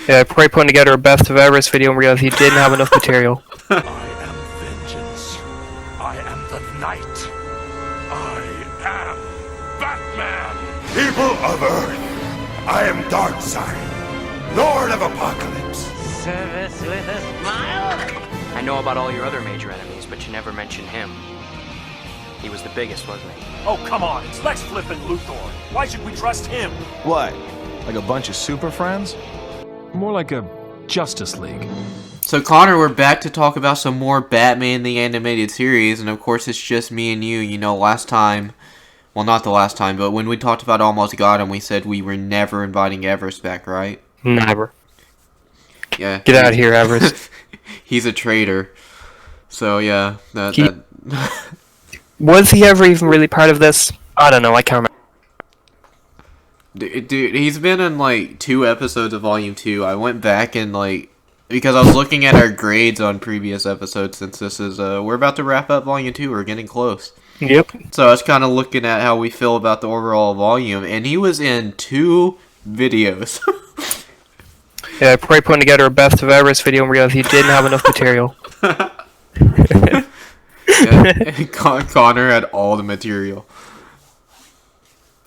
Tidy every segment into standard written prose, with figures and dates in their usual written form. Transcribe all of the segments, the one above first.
Yeah, probably putting together a best of Everest video and realized he didn't have enough material. I am vengeance. I am the night. I am Batman. People of Earth, I am Darkseid, Lord of Apocalypse. Service with a smile? I know about all your other major enemies, but you never mentioned him. He was the biggest, wasn't he? Oh, come on. It's Lex Flippin' Luthor. Why should we trust him? What? Like a bunch of super friends? More like a Justice League. So Connor, we're back to talk about some more Batman the Animated Series, and of course it's just me and you. You know, last time, well not the last time, but when we talked about Almost Got Him, we said we were never inviting Everest back, right? Never. Yeah. Get out of here, Everest. He's a traitor. So yeah, Was he ever even really part of this? I don't know, I can't remember. Dude, he's been in like 2 episodes of Volume 2. I went back and because I was looking at our grades on previous episodes, since this is, we're about to wrap up Volume 2, we're getting close. Yep. So I was kind of looking at how we feel about the overall volume, and he was in 2 videos. Yeah, probably putting together a best of Everest video and realized he didn't have enough material. Yeah, Connor had all the material.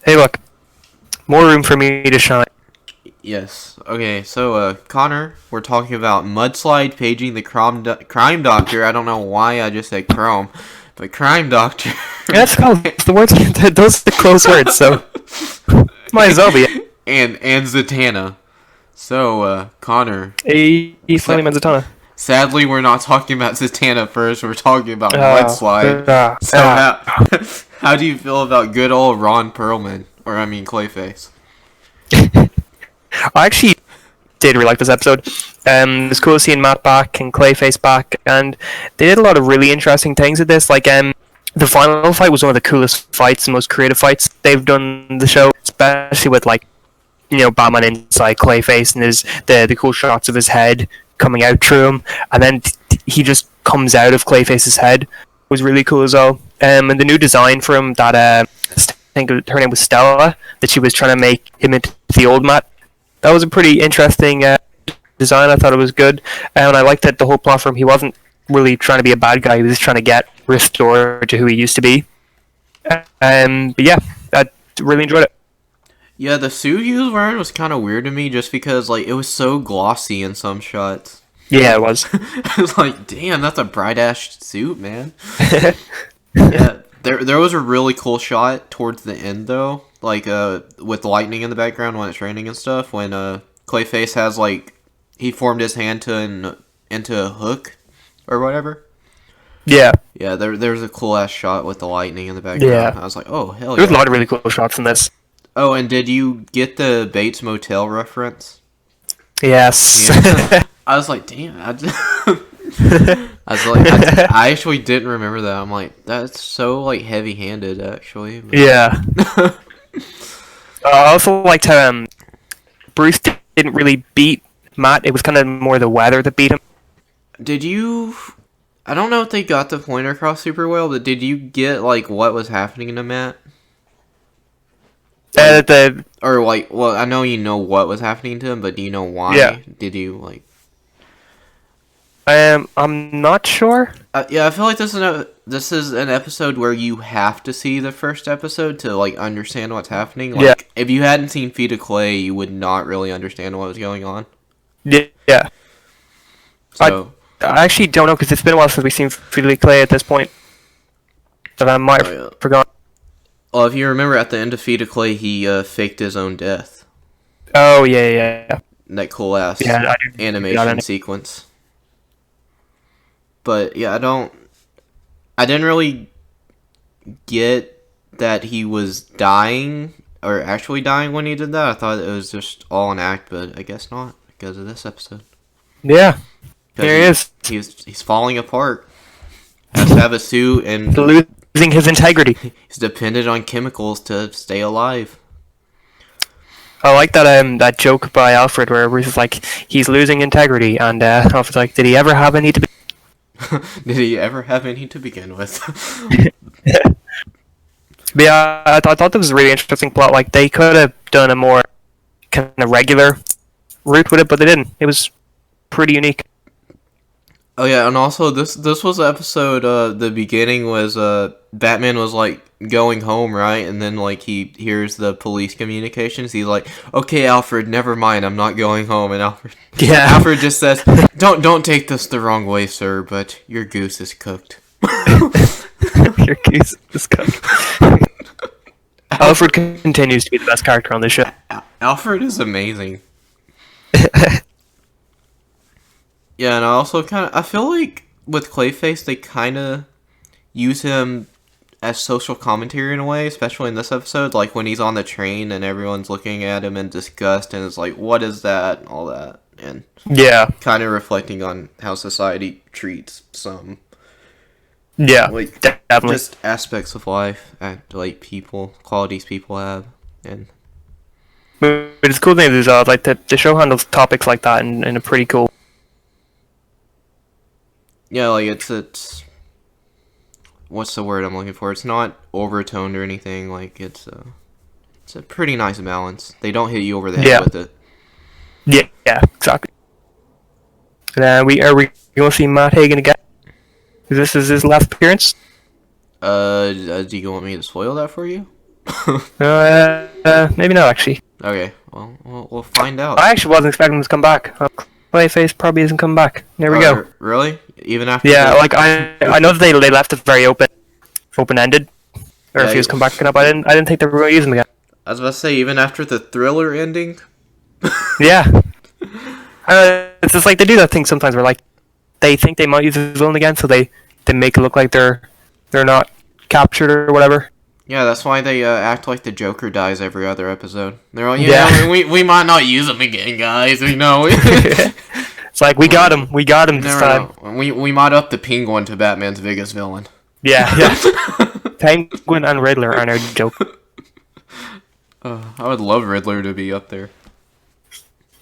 Hey look, more room for me to shine. Yes. Okay, so, Connor, we're talking about Mudslide paging the crime doctor. I don't know why I just said Chrome, but crime doctor. Yeah, that's called, the words, those are the close words, so might as well be. And Zatanna. So, Connor. He finally met Zatanna. Sadly, we're not talking about Zatanna first. We're talking about Mudslide. How do you feel about good old Ron Perlman? Or, I mean, Clayface. I actually did really like this episode. It's cool seeing Matt back and Clayface back, and they did a lot of really interesting things with this. Like, the final fight was one of the coolest fights, the most creative fights they've done in the show, especially with, like, you know, Batman inside Clayface and the cool shots of his head coming out through him, and then he just comes out of Clayface's head. It was really cool as well. And the new design for him, that I think her name was Stella, that she was trying to make him into the old Matt. That was a pretty interesting design. I thought it was good, and I liked that the whole plot for him, he wasn't really trying to be a bad guy. He was just trying to get restored to who he used to be. But yeah, I really enjoyed it. Yeah, the suit he was wearing was kind of weird to me, just because it was so glossy in some shots. Yeah, it was. I was like, damn, that's a bright ass suit, man. Yeah, there was a really cool shot towards the end though, with lightning in the background when it's raining and stuff. When Clayface has he formed his hand into a hook or whatever. Yeah. Yeah, there's a cool ass shot with the lightning in the background. Yeah. I was like, oh hell yeah. There's a lot of really cool shots in this. Oh, and did you get the Bates Motel reference? Yes. Yeah. I was like, damn. I actually didn't remember that. I'm like, that's so heavy-handed, actually. But... Yeah. I also liked how Bruce didn't really beat Matt. It was kind of more the weather that beat him. Did you? I don't know if they got the point across super well, but did you get what was happening to Matt? Well, I know you know what was happening to him, but do you know why? Yeah. Did you I'm not sure. Yeah, I feel like this is an episode where you have to see the first episode to understand what's happening. Yeah. If you hadn't seen Feet of Clay, you would not really understand what was going on. Yeah. So I actually don't know, because it's been a while since we've seen Feet of Clay at this point. So I might have forgotten. Well, if you remember, at the end of Feet of Clay, he faked his own death. Oh yeah. That cool ass animation sequence. But yeah, I didn't really get that he was dying, or actually dying when he did that. I thought it was just all an act, but I guess not, because of this episode. Yeah. There he is. He's falling apart. Has to have a suit and losing his integrity. He's dependent on chemicals to stay alive. I like that joke by Alfred where Bruce is like, he's losing integrity, and Alfred's like, did he ever have any to be? Did he ever have any to begin with? But yeah, I thought that was a really interesting plot. They could have done a more kind of regular route with it, but they didn't. It was pretty unique. Oh yeah, and also this was the episode. The beginning was Batman was like going home, right, and then like he hears the police communications. He's like, "Okay, Alfred, never mind. I'm not going home." And Alfred just says, "Don't take this the wrong way, sir, but your goose is cooked." Your goose is cooked. Alfred continues to be the best character on this show. Alfred is amazing. Yeah, and I also I feel like with Clayface, they kind of use him as social commentary in a way, especially in this episode, like when he's on the train and everyone's looking at him in disgust and it's like, what is that, and all that, and yeah, kind of reflecting on how society treats some, like definitely just aspects of life and like qualities people have, and but it's cool thing is like the show handles topics like that in a pretty cool. Yeah, like it's what's the word I'm looking for? It's not overtoned or anything. Like it's a pretty nice balance. They don't hit you over the head with it. Yeah, exactly. And we going to see Matt Hagen again? Is this his last appearance? Do you want me to spoil that for you? Maybe not actually. Okay, well we'll find out. I actually wasn't expecting him to come back. Clayface probably isn't come back. There we go. Really? Even after? Yeah, like I know that they left it very open-ended, or if he was come back up. I didn't think they were going to use him again. I was about to say, even after the Thriller ending. Yeah. It's just like they do that thing sometimes where like they think they might use the villain again, so they make it look like they're not captured or whatever. Yeah, that's why they act like the Joker dies every other episode. They're like, yeah, we might not use him again, guys. We know. It's like we got him this time. Know. We might up the Penguin to Batman's biggest villain. Yeah. Penguin and Riddler are no joke. I would love Riddler to be up there.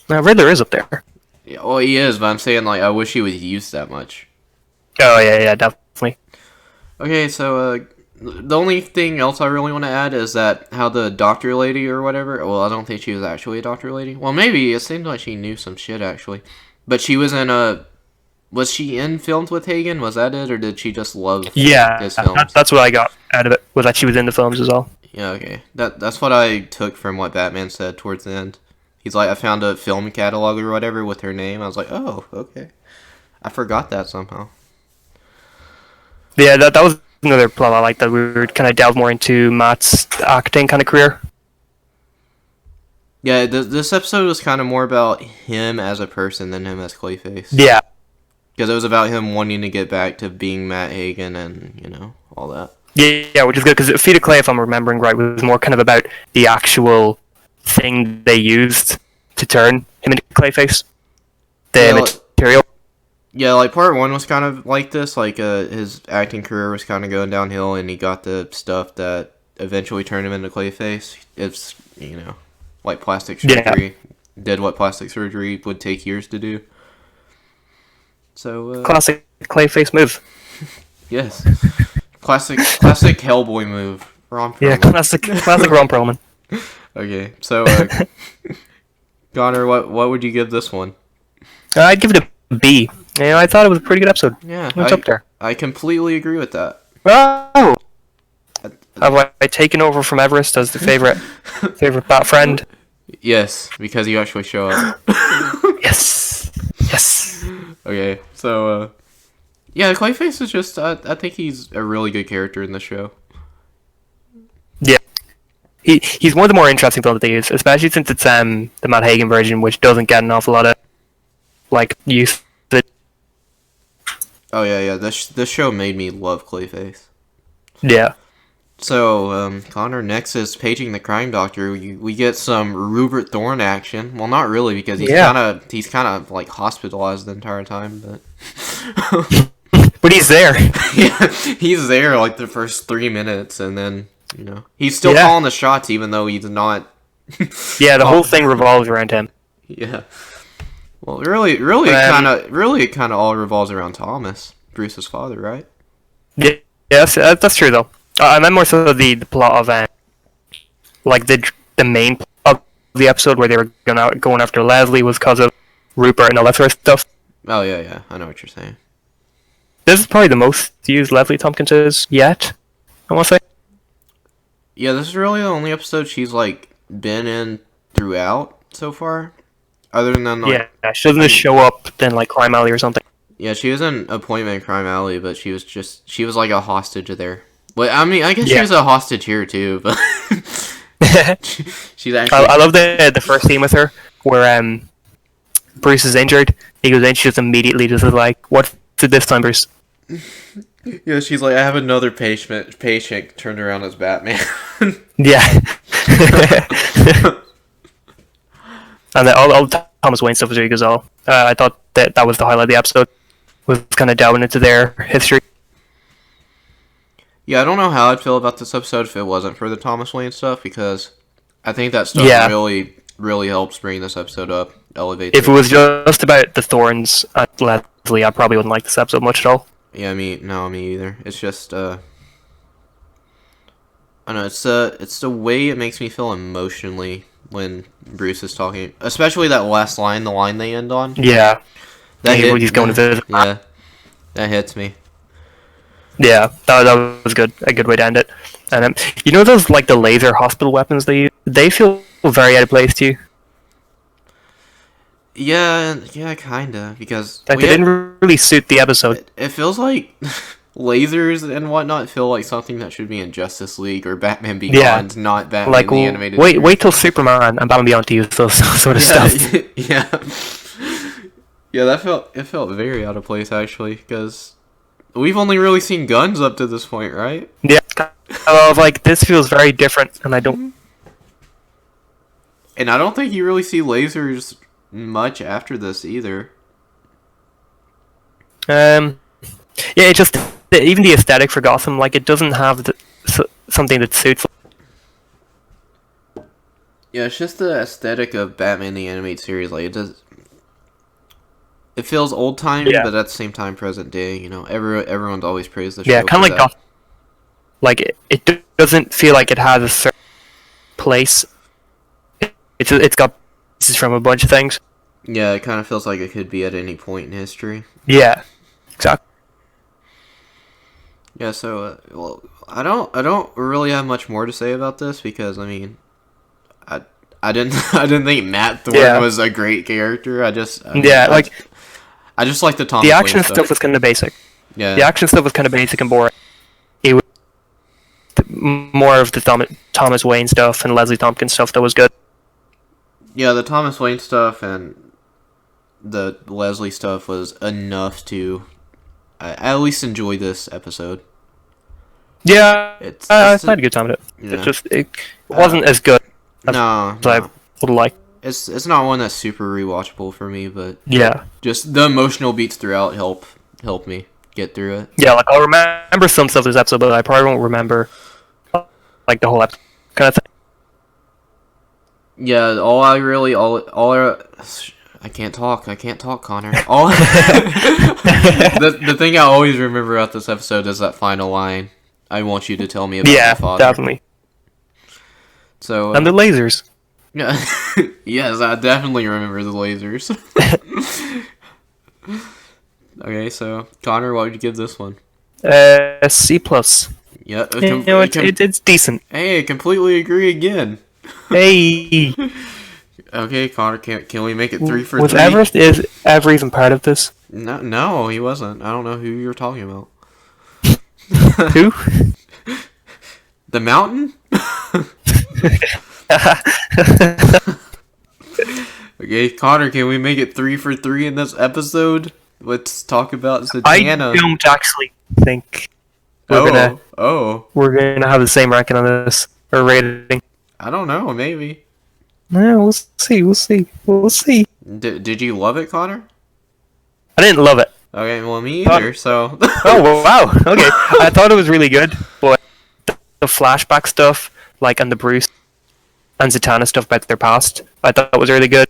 Now Riddler is up there. Yeah, well, he is, but I'm saying like I wish he was used that much. Oh yeah, definitely. Okay, so the only thing else I really want to add is that how the doctor lady or whatever. Well, I don't think she was actually a doctor lady. Well, maybe it seemed like she knew some shit actually, but she was in a. Was she in films with Hagen? Was that it, or did she just love his films? That's what I got out of it. Was that she was in the films as well. Yeah, okay. That's what I took from what Batman said towards the end. He's like, I found a film catalog or whatever with her name. I was like, oh, okay. I forgot that somehow. Yeah, that was another plot I like, that we would kind of delve more into Matt's acting kind of career. Yeah, this episode was kind of more about him as a person than him as Clayface. Yeah. Because it was about him wanting to get back to being Matt Hagen and, you know, all that. Yeah, which is good, because Feet of Clay, if I'm remembering right, was more kind of about the actual thing they used to turn him into Clayface. The material. Yeah, like part 1 was kind of like this, like his acting career was kind of going downhill, and he got the stuff that eventually turned him into Clayface. It's, you know, like plastic surgery. Yeah. Did what plastic surgery would take years to do. So classic Clayface move. Yes. Classic Hellboy move. Ron Perlman. Yeah, classic Ron Perlman. Okay, so Connor, what would you give this one? I'd give it a B. You know, I thought it was a pretty good episode. Yeah, it's up there. I completely agree with that. Oh, have I taken over from Everest as the favorite bat friend? Yes, because you actually show up. Yes. Okay, so yeah, Clayface is just I think he's a really good character in the show. Yeah. He's one of the more interesting films that they use, especially since it's the Matt Hagen version, which doesn't get an awful lot of like use. Oh yeah. This show made me love Clayface. Yeah. So Connor, next is paging the crime doctor. We get some Rupert Thorne action. Well, not really, because he's kind of like hospitalized the entire time, but but he's there. Yeah, he's there like the first 3 minutes, and then you know he's still calling the shots, even though he's not. Yeah, the whole thing revolves around him. Yeah. Well, really, it kind of all revolves around Thomas, Bruce's father, right? Yeah, that's true though. I meant more so the plot of like the main plot of the episode where they were going after Leslie was because of Rupert and all that sort of stuff. Oh yeah, I know what you're saying. This is probably the most used Leslie Tompkins is yet, I want to say. Yeah, this is really the only episode she's like been in throughout so far. Other than like, yeah, she doesn't just show up then like Crime Alley or something. yeah, she was in Appointment in Crime Alley, but she was like a hostage there. Well, I mean, I guess she was a hostage here too, but she's actually. I love the first scene with her where Bruce is injured. He goes in, she just immediately just is like, "What's it this time, Bruce?" Yeah, she's like, I have another patient turned around as Batman. Yeah. And then all the Thomas Wayne stuff was really good as well. I thought that was the highlight of the episode, was kind of delving into their history. Yeah, I don't know how I'd feel about this episode if it wasn't for the Thomas Wayne stuff, because I think that stuff really helps bring this episode up, elevate. If it was just about the Thorns at Leslie, I probably wouldn't like this episode much at all. Yeah, me either. It's just I don't know, it's the way it makes me feel emotionally when Bruce is talking, especially that last line, the line they end on. Yeah. He's going to visit. Yeah. That hits me. Yeah, that was good. A good way to end it. And you know those like the laser hospital weapons they use? They feel very out of place too. Yeah, kinda, because like they didn't really suit the episode. It feels like lasers and whatnot feel like something that should be in Justice League or Batman Beyond, not Batman like, the animated. Wait till Superman and Batman Beyond to use those sort of stuff. Yeah, it felt very out of place actually, because we've only really seen guns up to this point, right? Yeah, I was like, this feels very different, and I don't think you really see lasers much after this either. Yeah, it just even the aesthetic for Gotham, like it doesn't have something that suits. Yeah, it's just the aesthetic of Batman the Animated Series. Like it feels old timey, but at the same time present day. You know, everyone's always praised the show. Yeah, kind of like Gotham. Like it doesn't feel like it has a certain place. It's got pieces from a bunch of things. Yeah, it kind of feels like it could be at any point in history. Yeah, exactly. Yeah, so well, I don't really have much more to say about this, because I mean, I didn't think Matt Thorne was a great character. I just like the Thomas The action Wayne stuff was kind of basic. Yeah, the action stuff was kind of basic and boring. It was more of the Thomas Wayne stuff and Leslie Tompkins stuff that was good. Yeah, the Thomas Wayne stuff and the Leslie stuff was enough to at least enjoy this episode. Yeah, I had a good time with it. Yeah. It wasn't as good as I would like. It's not one that's super rewatchable for me, but yeah, just the emotional beats throughout help me get through it. Yeah, like I'll remember some stuff this episode, but I probably won't remember like the whole episode kind of thing. Yeah, I can't talk, Connor. The thing I always remember about this episode is that final line. I want you to tell me about my father. Yeah, definitely. So and the lasers. Yeah, yes, I definitely remember the lasers. Okay, so Connor, what would you give this one? C+. Yeah, it's decent. Hey, I completely agree again. Hey. Okay, Connor, can we make it 3 for 3? Was Everest ever even part of this? No, he wasn't. I don't know who you're talking about. Who? The Mountain? Okay, Connor, can we make it 3 for 3 in this episode? Let's talk about Zatanna. I don't actually think we're gonna have the same ranking on this, or rating. I don't know, maybe. No, we'll see. Did you love it, Connor? I didn't love it. Okay, well, me either, so... Oh, wow, okay. I thought it was really good, but the flashback stuff, like, and the Bruce and Zatanna stuff about their past, I thought was really good.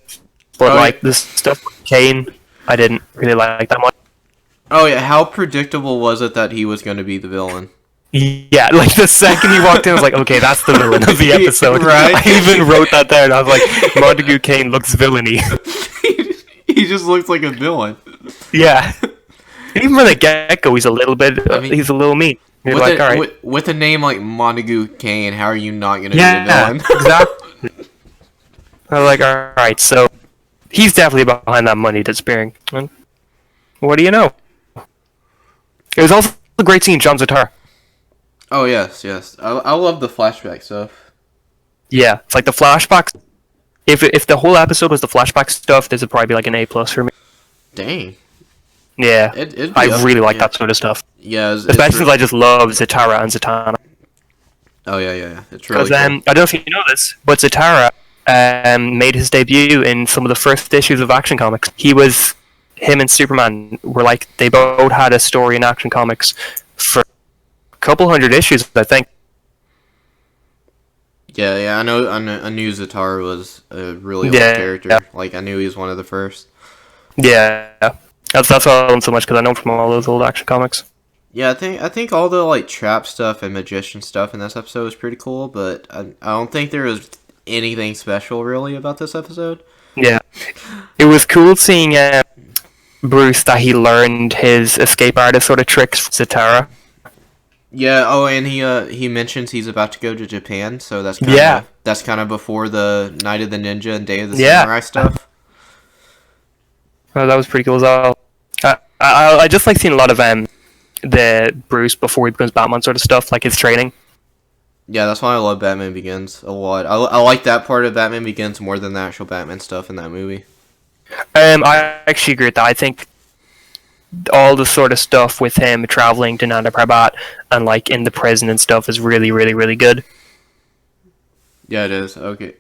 But, this stuff with Kane, I didn't really like that much. Oh, yeah, how predictable was it that he was going to be the villain? Yeah, like the second he walked in, I was like, okay, that's the villain of the episode. Right. I even wrote that down. I was like, Montague Kane looks villainy. He just looks like a villain. Yeah. Even from the get-go, he's a little bit. He's a little mean. You're like, all right. With a name like Montague Kane, how are you not going to be a Yeah, villain? exactly. I was like, all right, so he's definitely behind that money disappearing. And what do you know? It was also great seeing John Zatanna. Oh, yes. I love the flashback stuff. Yeah, it's like the flashbacks. If the whole episode was the flashback stuff, this would probably be like an A+ for me. Dang. Yeah, It'd be I really like that sort of stuff. Yeah, Especially since I just love Zatanna and Zatanna. Oh, yeah. It's really Because cool. I don't know if you know this, but Zatanna made his debut in some of the first issues of Action Comics. Him and Superman were like, they both had a story in Action Comics for a couple hundred issues, I think. Yeah, I knew Zatanna was a really old character. Yeah. Like, I knew he was one of the first. Yeah, that's why I love him so much, because I know him from all those old Action Comics. Yeah, I think all the like trap stuff and magician stuff in this episode was pretty cool, but I don't think there was anything special really about this episode. Yeah, it was cool seeing Bruce that he learned his escape artist sort of tricks from Zatanna. Yeah. Oh, and he mentions he's about to go to Japan, so that's kind of before the Night of the Ninja and Day of the Samurai stuff. Oh, that was pretty cool as well. I just like seeing a lot of the Bruce before he becomes Batman sort of stuff, like his training. Yeah, that's why I love Batman Begins a lot. I like that part of Batman Begins more than the actual Batman stuff in that movie. I actually agree with that. I think all the sort of stuff with him traveling to Nanda Parbat and like in the prison and stuff is really, really, really good. Yeah, it is. Okay.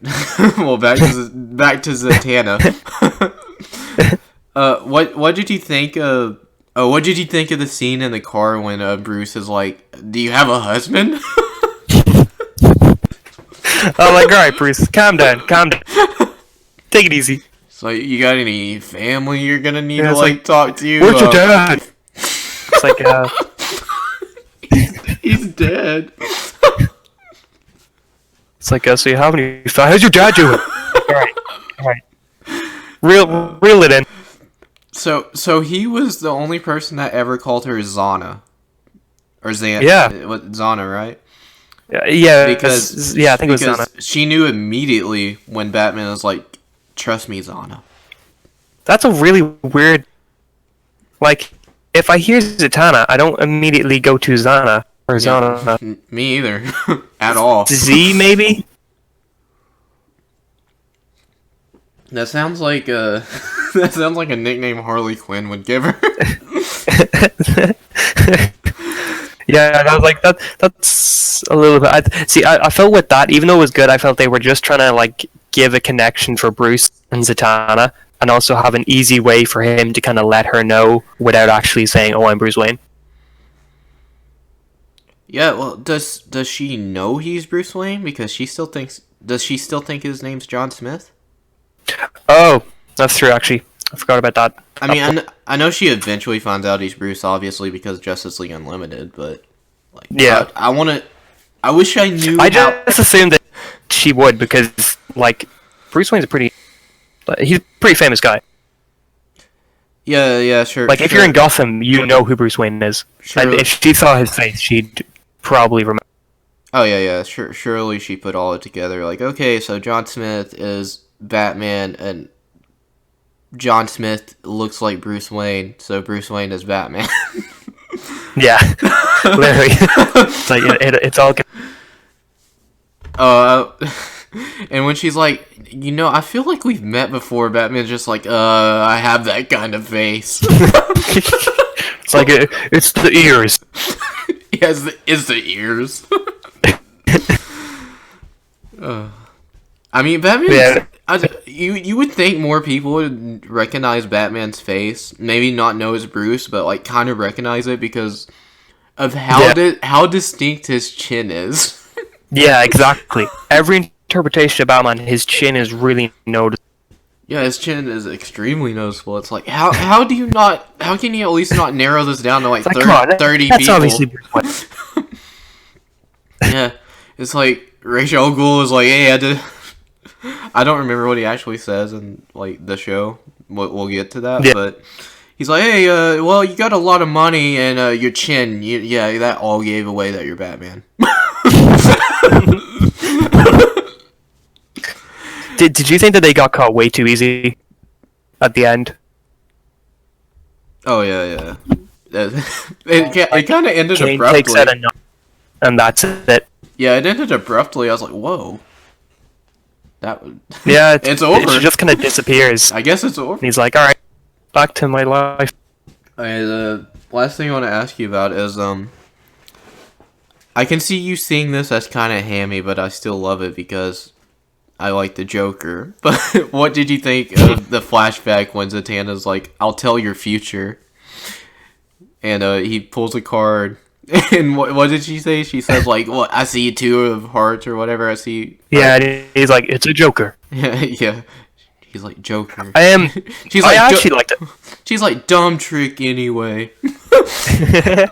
Well, back to Zatanna. What did you think of? Oh, what did you think of the scene in the car when Bruce is like, "Do you have a husband?" I'm like, all right, Bruce, calm down. Take it easy. So, you got any family you're gonna need to it's like talk to you? Where's your dad? It's like, he's dead. It's like, so you have any? How's your dad doing? All right. Reel it in. So he was the only person that ever called her Zana, or Zan. Yeah. What, Zana, right? Yeah, Because I think it was Zana. She knew immediately when Batman was like, "Trust me, Zana." That's a really weird. Like, if I hear Zatanna, I don't immediately go to Zana or Zana. Me either, at all. Z maybe. That sounds like a nickname Harley Quinn would give her. Yeah, I was like that. That's a little bit. I felt with that, even though it was good, I felt they were just trying to like give a connection for Bruce and Zatanna, and also have an easy way for him to kind of let her know without actually saying, "Oh, I'm Bruce Wayne." Yeah, well, does she know he's Bruce Wayne? Because she still thinks. Does she still think his name's John Smith? Oh, that's true. Actually, I forgot about that. I mean, I know she eventually finds out he's Bruce, obviously, because Justice League Unlimited. But like, yeah, I wish I knew. I just assumed that she would, because like Bruce Wayne's he's a pretty famous guy. Yeah, sure. Like, if you're in Gotham, you know who Bruce Wayne is. Sure. And if she saw his face, she'd probably remember. Oh yeah. Surely she put all it together. Like, okay, so John Smith is Batman, and John Smith looks like Bruce Wayne, so Bruce Wayne is Batman. Yeah, literally. It's like it's all. And when she's like, I feel like we've met before, Batman's just like, I have that kind of face. It's like it's the ears. Yes, it's the ears. I mean, Batman. Yeah. You would think more people would recognize Batman's face, maybe not know it's Bruce, but like kind of recognize it because of how distinct his chin is. Yeah, exactly. Every interpretation of Batman, his chin is really noticeable. Yeah, his chin is extremely noticeable. It's like, how can you at least not narrow this down to like 30 that's people? Obviously Bruce Wayne. It's like Ra's al Ghul is like, hey, I don't remember what he actually says in like the show. We'll get to that, but he's like, hey, well, you got a lot of money and your chin, yeah, that all gave away that you're Batman. Did you think that they got caught way too easy at the end? Oh yeah. It kind of ended Kane abruptly. takes out enough, and that's it. Yeah, it ended abruptly. I was like, whoa. Yeah, it's over. It just kind of disappears. I guess it's over. And he's like, all right, back to my life. Okay, the last thing I want to ask you about is I can see you seeing this as kind of hammy, but I still love it because I like the Joker. But what did you think of the flashback when Zatanna's like, I'll tell your future? And he pulls a card. And what did she say? She says, like, what, I see 2 of hearts or whatever. I see... Yeah, and he's like, it's a Joker. Yeah. He's like, Joker. She's like, I actually liked it. She's like, dumb trick anyway. I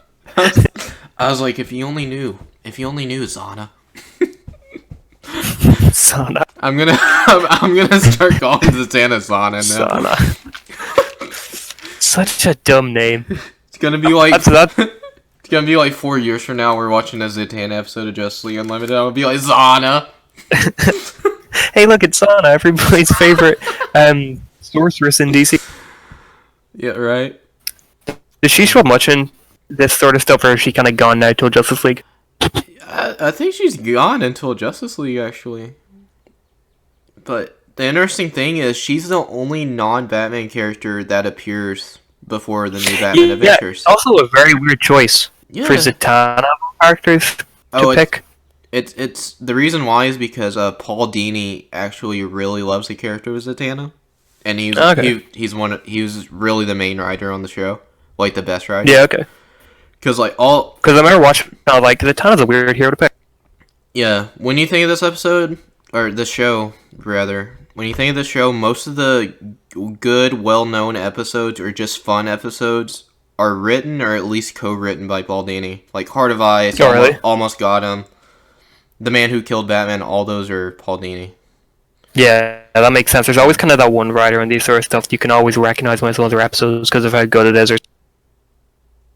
was like, if you only knew, Zana. Zana. I'm gonna start calling Zatanna Zana now. Zana. Such a dumb name. It's gonna be like It's gonna be like 4 years from now. We're watching a Zatanna episode of Justice League Unlimited. I'll be like Zana. Hey, look, it's Zana, everybody's favorite sorceress in DC. Yeah, right. Does she show up much in this sort of stuff, or is she kind of gone now till Justice League? I think she's gone until Justice League, actually. But the interesting thing is, she's the only non-Batman character that appears before the new Batman Adventures. Yeah, also a very weird choice for Zatanna characters to pick. It's the reason why is because Paul Dini actually really loves the character of Zatanna, and he was really the main writer on the show, like the best writer. Yeah, okay. Because I remember watching, like, Zatanna's a weird hero to pick. Yeah, when you think of this episode, or the show rather, when you think of the show, most of the good, well-known episodes or just fun episodes are written or at least co-written by Paul Dini. Like Heart of Ice, Almost Got Him, The Man Who Killed Batman, all those are Paul Dini. Yeah, that makes sense. There's always kind of that one writer in these sort of stuff you can always recognize when it's other episodes because of how good it is.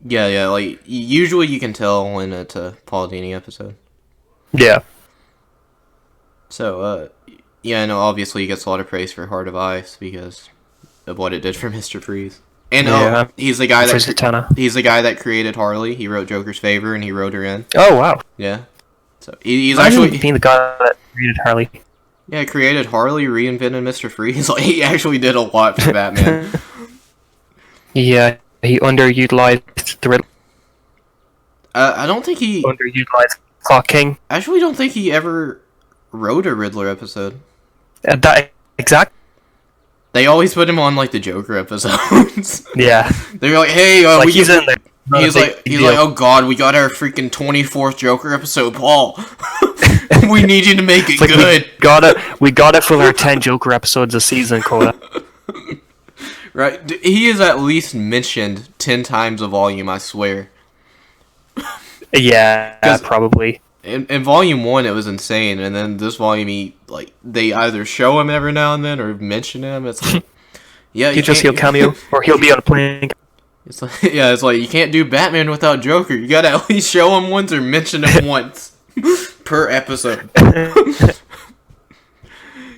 Yeah, like, usually you can tell when it's a Paul Dini episode. Yeah. So, yeah, no, obviously he gets a lot of praise for Heart of Ice because of what it did for Mr. Freeze. And he's the guy that created Harley. He wrote Joker's Favor and he wrote her in. Oh, wow. Yeah. So he's actually being the guy that created Harley. Yeah, created Harley, reinvented Mr. Freeze. Like, he actually did a lot for Batman. Yeah, he underutilized the Riddler. I don't think he underutilized Clock King. I actually don't think he ever wrote a Riddler episode. Exactly. They always put him on like the Joker episodes. Yeah. They're like, hey, he's in there. He's like, oh god, we got our freaking 24th Joker episode, Paul. We need you to make it good. We got it for our 10 Joker episodes a season, Coda. Right? He is at least mentioned 10 times a volume, I swear. Yeah, probably. In volume 1, it was insane, and then this volume, they either show him every now and then or mention him. It's like, yeah, he'll cameo, or he'll be on a plane. It's like you can't do Batman without Joker. You gotta at least show him once or mention him once per episode.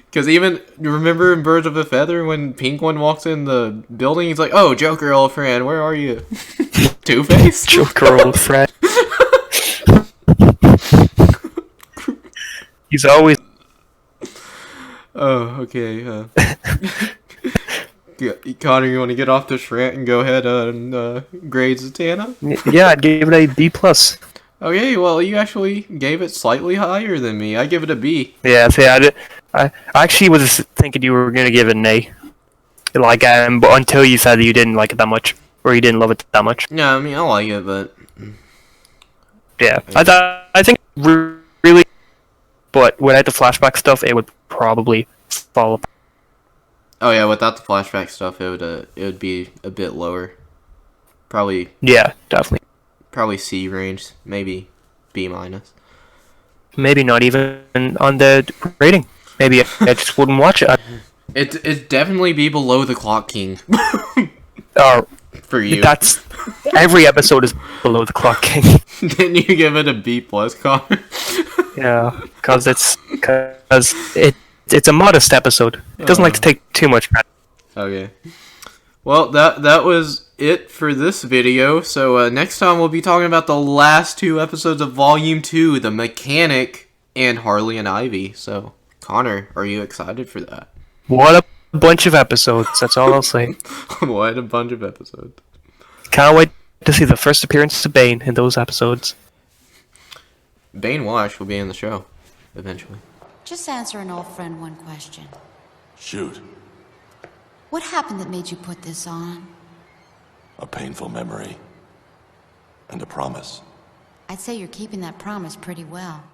Because even, remember in Birds of a Feather when Penguin walks in the building, he's like, oh, Joker, old friend, where are you? Two-Face? Joker, old friend. He's always... Oh, okay. Connor, you want to get off this rant and go ahead and grade Zatanna? Yeah, I'd give it a B+. Okay, well, you actually gave it slightly higher than me. I give it a B. Yeah, see, I actually was thinking you were going to give it an A. But until you said that you didn't like it that much, or you didn't love it that much. Yeah, I mean, I like it, but... Yeah, I think really... But without the flashback stuff, it would probably fall apart. Oh yeah, without the flashback stuff, it would be a bit lower. Probably. Yeah, definitely. Probably C range, maybe B-. maybe not even on the rating. Maybe I just wouldn't watch it. It'd definitely be below the Clock King. Or For you. that's every episode is below the Clock King. Didn't you give it a B+, Connor? Yeah, because it's a modest episode. It doesn't like to take too much credit. Okay. Well, that was it for this video. So next time we'll be talking about the last 2 episodes of Volume 2, The Mechanic and Harley and Ivy. So, Connor, are you excited for that? What a bunch of episodes. That's all I'll say. What a bunch of episodes. Can't wait to see the first appearance of Bane in those episodes. Bane Wash will be in the show, eventually. Just answer an old friend one question. Shoot. What happened that made you put this on? A painful memory. And a promise. I'd say you're keeping that promise pretty well.